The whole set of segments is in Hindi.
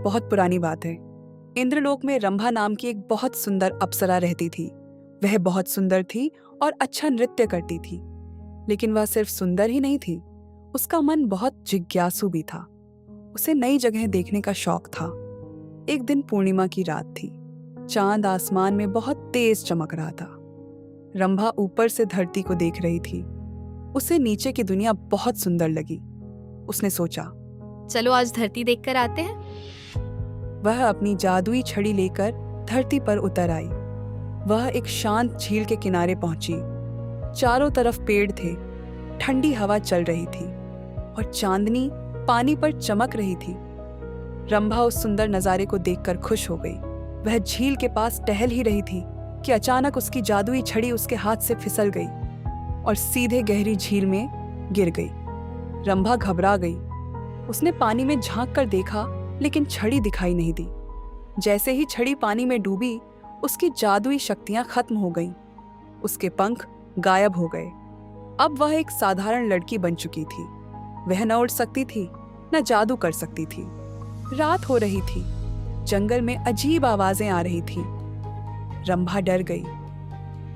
बहुत पुरानी बात है। इंद्रलोक में रंभा नाम की एक बहुत सुंदर अप्सरा रहती थी। वह बहुत सुंदर थी और अच्छा नृत्य करती थी। लेकिन वह सिर्फ सुंदर ही नहीं थी, उसका मन बहुत जिज्ञासु भी था। उसे नई जगह देखने का शौक था। एक दिन पूर्णिमा की रात थी। चांद आसमान में बहुत तेज चमक रहा था। रंभा ऊपर से धरती को देख रही थी। उसे नीचे की दुनिया बहुत सुंदर लगी। उसने सोचा, चलो आज धरती देखकर आते हैं। वह अपनी जादुई छड़ी लेकर धरती पर उतर आई। वह एक शांत झील के किनारे पहुंची। चारों तरफ पेड़ थे, ठंडी हवा चल रही थी और चांदनी पानी पर चमक रही थी। रंभा उस सुंदर नजारे को देखकर खुश हो गई। वह झील के पास टहल ही रही थी कि अचानक उसकी जादुई छड़ी उसके हाथ से फिसल गई और सीधे गहरी झील में गिर गई। रंभा घबरा गई। उसने पानी में झांक कर देखा, लेकिन छड़ी दिखाई नहीं दी। जैसे ही छड़ी पानी में डूबी, उसकी जादुई शक्तियां खत्म हो गईं। उसके पंख गायब हो गए। अब वह एक साधारण लड़की बन चुकी थी। वह न उड़ सकती थी, न जादू कर सकती थी। रात हो रही थी। जंगल में अजीब आवाजें आ रही थी। रंभा डर गई।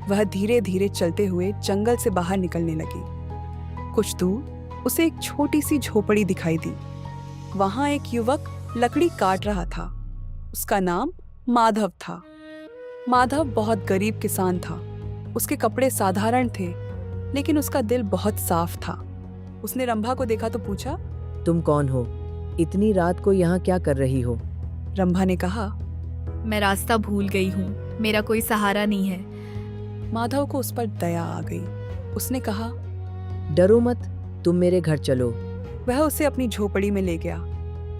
वह धीरे धीरे चलते हुए जंगल से बाहर निकलने लगी। कुछ दूर उसे एक छोटी सी झोपड़ी दिखाई दी। वहां एक युवक लकड़ी काट रहा था। उसका नाम माधव था। माधव बहुत गरीब किसान था। उसके कपड़े साधारण थे, लेकिन उसका दिल बहुत साफ था। उसने रंभा को देखा तो पूछा, तुम कौन हो? इतनी रात को यहाँ क्या कर रही हो? रंभा ने कहा, मैं रास्ता भूल गई हूँ, मेरा कोई सहारा नहीं है। माधव को उस पर दया आ गई। उसने कहा, डरो मत, तुम मेरे घर चलो। वह उसे अपनी झोपड़ी में ले गया।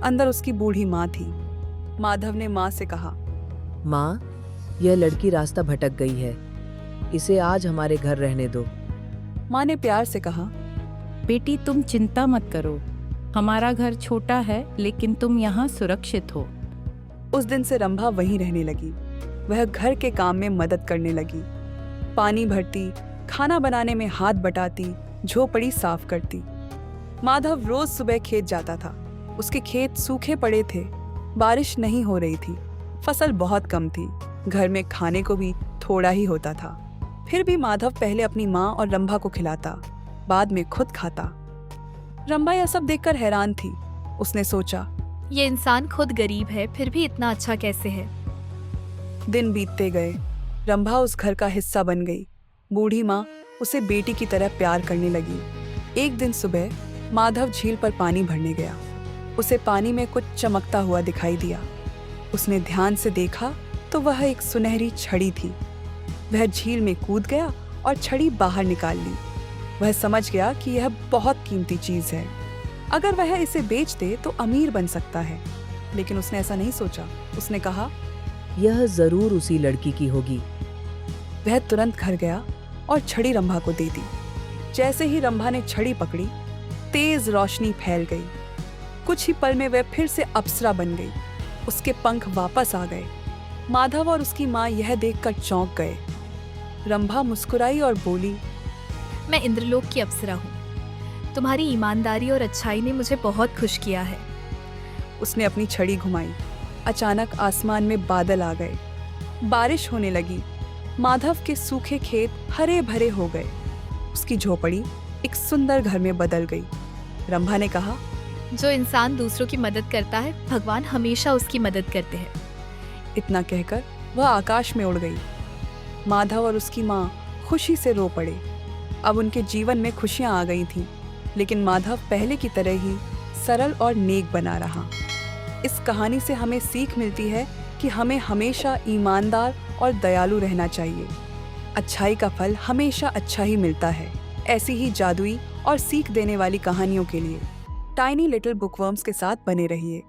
अंदर उसकी बूढ़ी माँ थी। माधव ने माँ से कहा, माँ, यह लड़की रास्ता भटक गई है, इसे आज हमारे घर रहने दो। माँ ने प्यार से कहा, बेटी तुम चिंता मत करो, हमारा घर छोटा है लेकिन तुम यहाँ सुरक्षित हो। उस दिन से रंभा वहीं रहने लगी। वह घर के काम में मदद करने लगी। पानी भरती, खाना बनाने में हाथ बटाती, झोपड़ी साफ करती। माधव रोज सुबह खेत जाता था। उसके खेत सूखे पड़े थे, बारिश नहीं हो रही थी, फसल बहुत कम थी, घर में खाने को भी थोड़ा ही होता था। फिर भी माधव पहले अपनी माँ और रंभा को खिलाता, बाद में खुद खाता। रंभा यह सब देखकर हैरान थी। उसने सोचा, ये इंसान खुद गरीब है, फिर भी इतना अच्छा कैसे है। दिन बीतते गए। रंभा उस घर का हिस्सा बन गई। बूढ़ी माँ उसे बेटी की तरह प्यार करने लगी। एक दिन सुबह माधव झील पर पानी भरने गया। उसे पानी में कुछ चमकता हुआ दिखाई दिया। उसने ध्यान से देखा तो वह एक सुनहरी छड़ी थी। वह झील में कूद गया और छड़ी बाहर निकाल ली। वह समझ गया कि यह बहुत कीमती चीज है। अगर वह इसे बेच दे तो अमीर बन सकता है, लेकिन उसने ऐसा नहीं सोचा। उसने कहा, यह जरूर उसी लड़की की होगी। वह तुरंत घर गया और छड़ी रंभा को दे दी। जैसे ही रंभा ने छड़ी पकड़ी, तेज रोशनी फैल गई। कुछ ही पल में वह फिर से अप्सरा बन गई। उसके पंख वापस आ गए। माधव और उसकी माँ यह देखकर चौंक गए। रंभा मुस्कुराई और बोली, मैं इंद्रलोक की अप्सरा हूँ। तुम्हारी ईमानदारी और अच्छाई ने मुझे बहुत खुश किया है। उसने अपनी छड़ी घुमाई। अचानक आसमान में बादल आ गए। बारिश होने लगी। माधव के सूखे खेत हरे भरे हो गए। उसकी झोपड़ी एक सुंदर घर में बदल गई। रंभा ने कहा, जो इंसान दूसरों की मदद करता है, भगवान हमेशा उसकी मदद करते हैं। इतना कहकर वह आकाश में उड़ गई। माधव और उसकी माँ खुशी से रो पड़े। अब उनके जीवन में खुशियाँ आ गई थीं, लेकिन माधव पहले की तरह ही सरल और नेक बना रहा। इस कहानी से हमें सीख मिलती है कि हमें हमेशा ईमानदार और दयालु रहना चाहिए। अच्छाई का फल हमेशा अच्छा ही मिलता है। ऐसी ही जादुई और सीख देने वाली कहानियों के लिए टाइनी लिटिल बुकवर्म्स के साथ बने रहिए।